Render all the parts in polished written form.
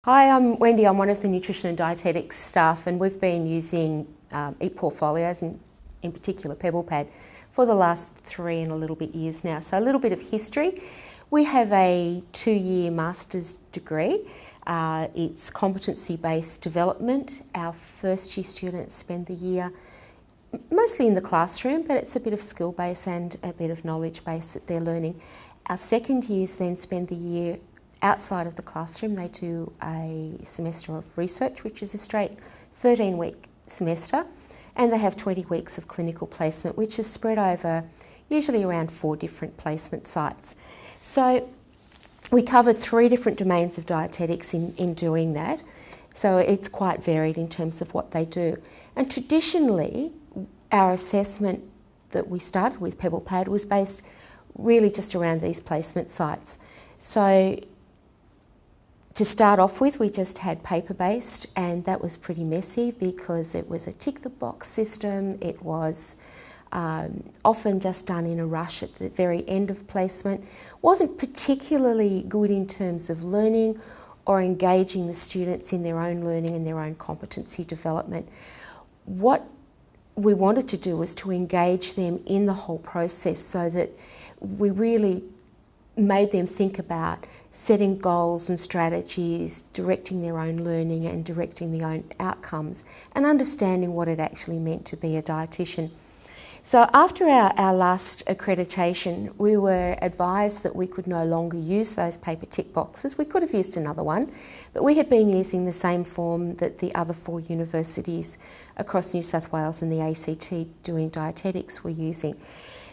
Hi, I'm Wendy. I'm one of the nutrition and dietetics staff, and we've been using ePortfolios, in particular PebblePad, for the last 3 and a little bit years now. So a little bit of history. We have a 2-year master's degree. It's competency-based development. Our first year students spend the year mostly in the classroom, but it's a bit of skill base and a bit of knowledge base that they're learning. Our second years then spend the year outside of the classroom. They do a semester of research, which is a straight 13-week semester, and they have 20 weeks of clinical placement, which is spread over usually around 4 different placement sites. So we cover 3 different domains of dietetics in doing that, so it's quite varied in terms of what they do. And traditionally, our assessment that we started with PebblePad was based really just around these placement sites. So to start off with, we just had paper-based, and that was pretty messy because it was a tick-the-box system. It was often just done in a rush at the very end of placement. Wasn't particularly good in terms of learning or engaging the students in their own learning and their own competency development. What we wanted to do was to engage them in the whole process so that we really made them think about setting goals and strategies, directing their own learning and directing their own outcomes, and understanding what it actually meant to be a dietitian. So after our last accreditation, we were advised that we could no longer use those paper tick boxes. We could have used another one, but we had been using the same form that the other 4 universities across New South Wales and the ACT doing dietetics were using.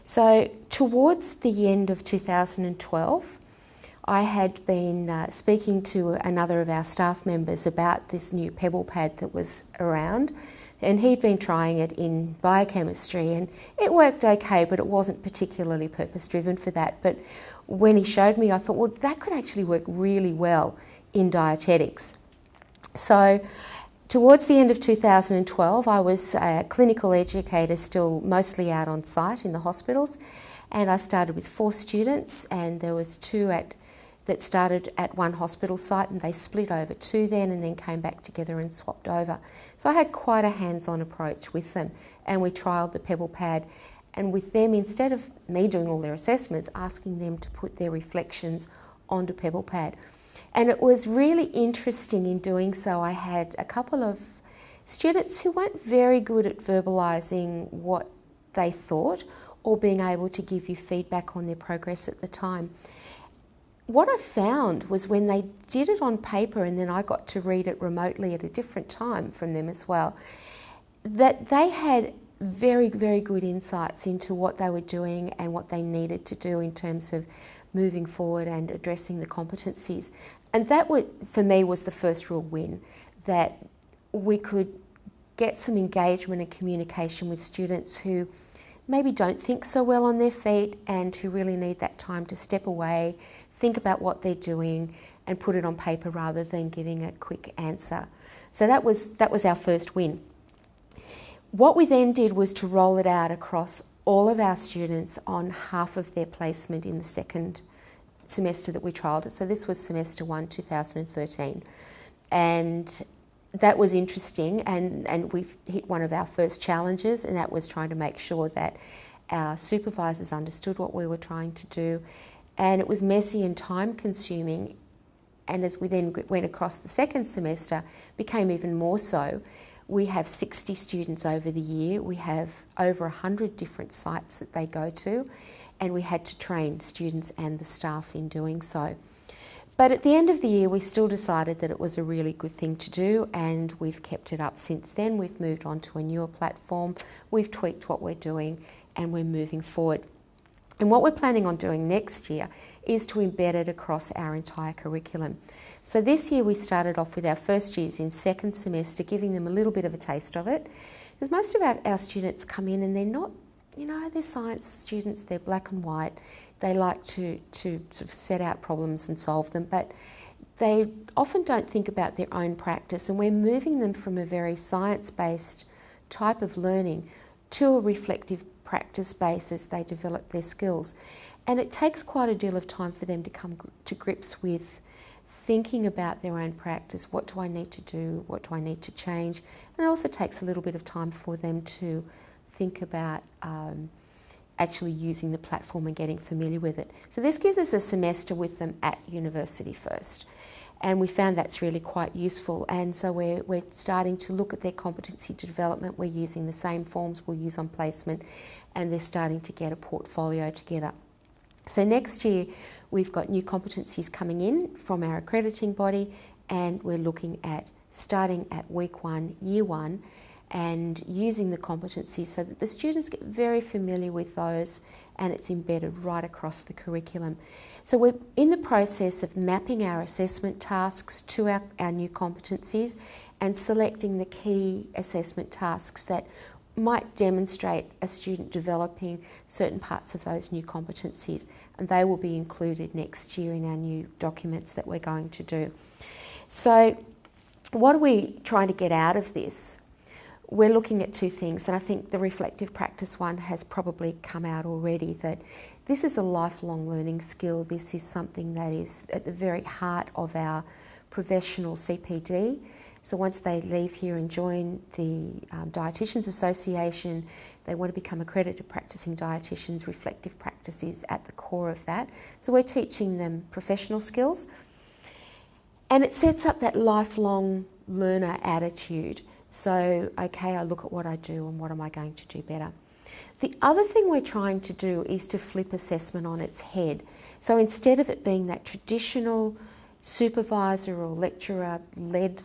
So towards the end of 2012, I had been speaking to another of our staff members about this new PebblePad that was around, and he'd been trying it in biochemistry, and it worked okay, but it wasn't particularly purpose-driven for that. But when he showed me, I thought, well, that could actually work really well in dietetics. So towards the end of 2012, I was a clinical educator, still mostly out on site in the hospitals, and I started with 4 students, and there was 2 that started at one hospital site, and they split over 2 then and then came back together and swapped over. So I had quite a hands-on approach with them, and we trialled the PebblePad, and with them, instead of me doing all their assessments, asking them to put their reflections onto PebblePad. And it was really interesting in doing so. I had a couple of students who weren't very good at verbalising what they thought or being able to give you feedback on their progress at the time. What I found was when they did it on paper and then I got to read it remotely at a different time from them as well, that they had very, very good insights into what they were doing and what they needed to do in terms of moving forward and addressing the competencies. And that, for me, was the first real win, that we could get some engagement and communication with students who maybe don't think so well on their feet and who really need that time to step away, think about what they're doing and put it on paper rather than giving a quick answer. So that was our first win. What we then did was to roll it out across all of our students on half of their placement in the second semester that we trialled it. So this was semester 1, 2013. And that was interesting, and we've hit one of our first challenges, and that was trying to make sure that our supervisors understood what we were trying to do. And it was messy and time consuming, and as we then went across the second semester, became even more so. We have 60 students over the year. We have over 100 different sites that they go to, and we had to train students and the staff in doing so. But at the end of the year, we still decided that it was a really good thing to do, and we've kept it up since then. We've moved on to a newer platform, we've tweaked what we're doing, and we're moving forward. And what we're planning on doing next year is to embed it across our entire curriculum. So this year we started off with our first years in second semester, giving them a little bit of a taste of it. Because most of our students come in and they're not, they're science students, they're black and white. They like to sort of set out problems and solve them, but they often don't think about their own practice. And we're moving them from a very science-based type of learning to a reflective practice base as they develop their skills. And it takes quite a deal of time for them to come to grips with thinking about their own practice. What do I need to do? What do I need to change? And it also takes a little bit of time for them to think about actually using the platform and getting familiar with it. So this gives us a semester with them at university first. And we found that's really quite useful. And so we're starting to look at their competency development. We're using the same forms we'll use on placement, and they're starting to get a portfolio together. So next year, we've got new competencies coming in from our accrediting body, and we're looking at starting at week 1, year 1, and using the competencies so that the students get very familiar with those, and it's embedded right across the curriculum. So we're in the process of mapping our assessment tasks to our new competencies and selecting the key assessment tasks that might demonstrate a student developing certain parts of those new competencies, and they will be included next year in our new documents that we're going to do. So what are we trying to get out of this? We're looking at 2 things, and I think the reflective practice one has probably come out already, that this is a lifelong learning skill. This is something that is at the very heart of our professional CPD. So once they leave here and join the Dietitians Association, they want to become accredited practicing dietitians. Reflective practice is at the core of that. So we're teaching them professional skills, and it sets up that lifelong learner attitude. So, okay, I look at what I do and what am I going to do better. The other thing we're trying to do is to flip assessment on its head. So instead of it being that traditional supervisor or lecturer-led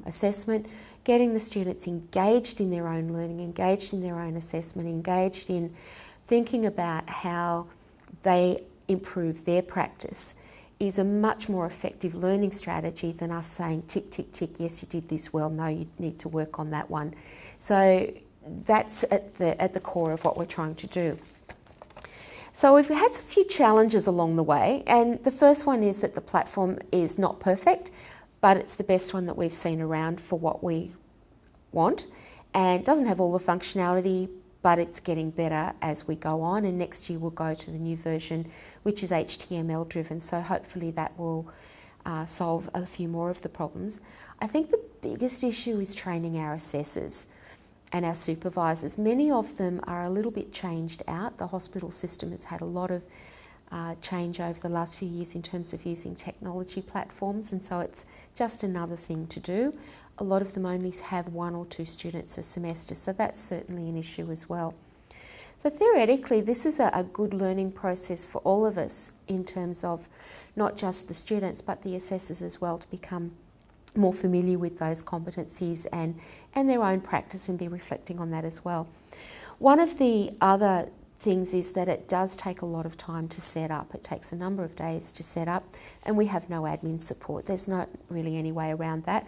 assessment, getting the students engaged in their own learning, engaged in their own assessment, engaged in thinking about how they improve their practice is a much more effective learning strategy than us saying tick, tick, tick, yes, you did this well, no, you need to work on that one. So that's at the core of what we're trying to do. So we've had a few challenges along the way, and the first one is that the platform is not perfect, but it's the best one that we've seen around for what we want, and doesn't have all the functionality, but it's getting better as we go on, and next year we'll go to the new version, which is HTML driven, so hopefully that will solve a few more of the problems. I think the biggest issue is training our assessors and our supervisors. Many of them are a little bit changed out. The hospital system has had a lot of change over the last few years in terms of using technology platforms, and so it's just another thing to do. A lot of them only have 1 or 2 students a semester, so that's certainly an issue as well. So theoretically, this is a good learning process for all of us in terms of not just the students but the assessors as well, to become more familiar with those competencies and their own practice and be reflecting on that as well. One of the other things is that it does take a lot of time to set up. It takes a number of days to set up, and we have no admin support. There's not really any way around that.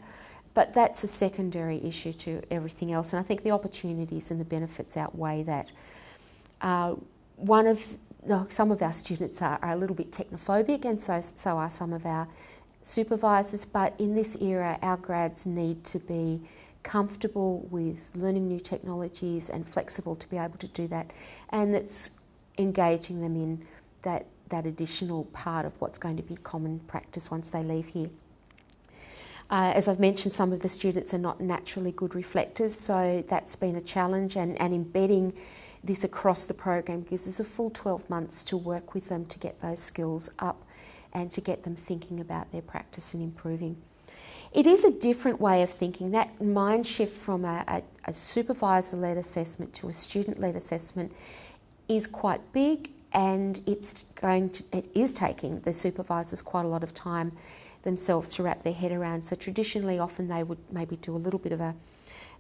But that's a secondary issue to everything else, and I think the opportunities and the benefits outweigh that. Some of our students are a little bit technophobic, and so are some of our supervisors, but in this era our grads need to be comfortable with learning new technologies and flexible to be able to do that, and that's engaging them in that additional part of what's going to be common practice once they leave here. As I've mentioned, some of the students are not naturally good reflectors, so that's been a challenge, and embedding this across the program gives us a full 12 months to work with them to get those skills up and to get them thinking about their practice and improving. It is a different way of thinking. That mind shift from a supervisor-led assessment to a student-led assessment is quite big, and it is taking the supervisors quite a lot of time themselves to wrap their head around. So traditionally, often they would maybe do a little bit of an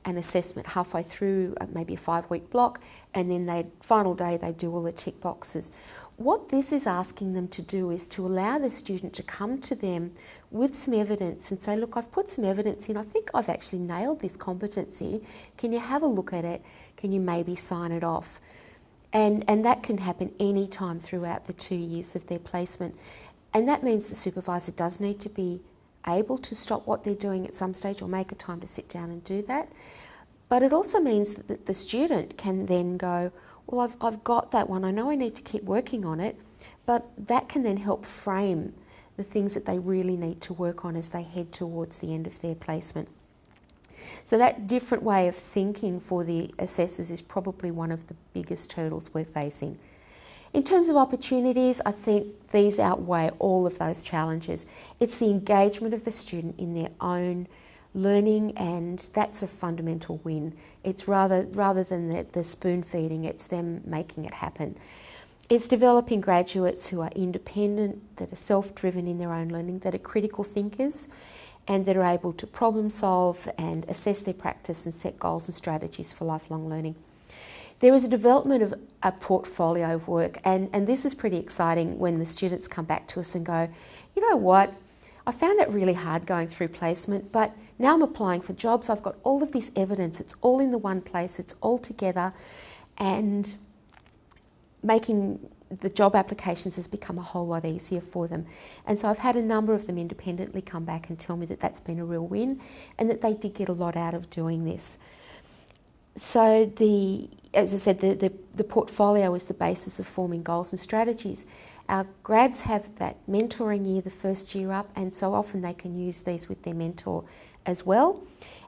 assessment halfway through, maybe a 5-week block, and then final day they do all the tick boxes. What this is asking them to do is to allow the student to come to them with some evidence and say, look, I've put some evidence in, I think I've actually nailed this competency, can you have a look at it, can you maybe sign it off? And that can happen any time throughout the 2 years of their placement. And that means the supervisor does need to be able to stop what they're doing at some stage or make a time to sit down and do that. But it also means that the student can then go, well, I've got that one, I know I need to keep working on it, but that can then help frame the things that they really need to work on as they head towards the end of their placement. So that different way of thinking for the assessors is probably one of the biggest hurdles we're facing. In terms of opportunities, I think these outweigh all of those challenges. It's the engagement of the student in their own learning, and that's a fundamental win. It's rather than the spoon feeding, it's them making it happen. It's developing graduates who are independent, that are self-driven in their own learning, that are critical thinkers, and that are able to problem solve and assess their practice and set goals and strategies for lifelong learning. There is a development of a portfolio of work, and this is pretty exciting when the students come back to us and go, you know what, I found that really hard going through placement, but now I'm applying for jobs, I've got all of this evidence, it's all in the one place, it's all together, and making the job applications has become a whole lot easier for them. And so I've had a number of them independently come back and tell me that that's been a real win and that they did get a lot out of doing this. So as I said, the portfolio is the basis of forming goals and strategies. Our grads have that mentoring year the first year up, and so often they can use these with their mentor as well.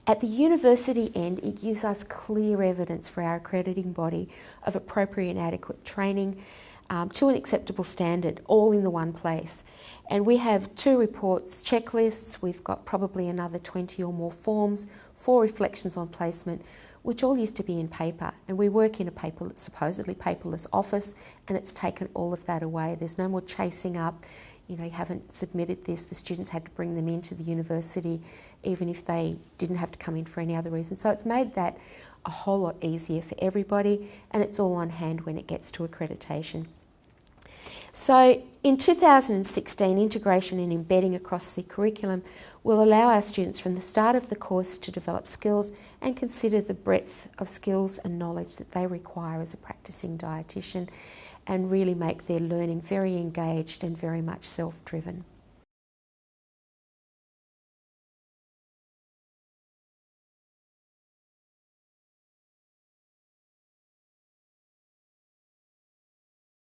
At the university end, it gives us clear evidence for our accrediting body of appropriate and adequate training to an acceptable standard, all in the one place. And we have 2 reports, checklists, we've got probably another 20 or more forms, 4 reflections on placement, which all used to be in paper. And we work in a supposedly paperless office, and it's taken all of that away. There's no more chasing up, you haven't submitted this. The students had to bring them into the university, even if they didn't have to come in for any other reason. So it's made that a whole lot easier for everybody, and it's all on hand when it gets to accreditation. So in 2016, integration and embedding across the curriculum will allow our students from the start of the course to develop skills and consider the breadth of skills and knowledge that they require as a practicing dietitian, and really make their learning very engaged and very much self-driven.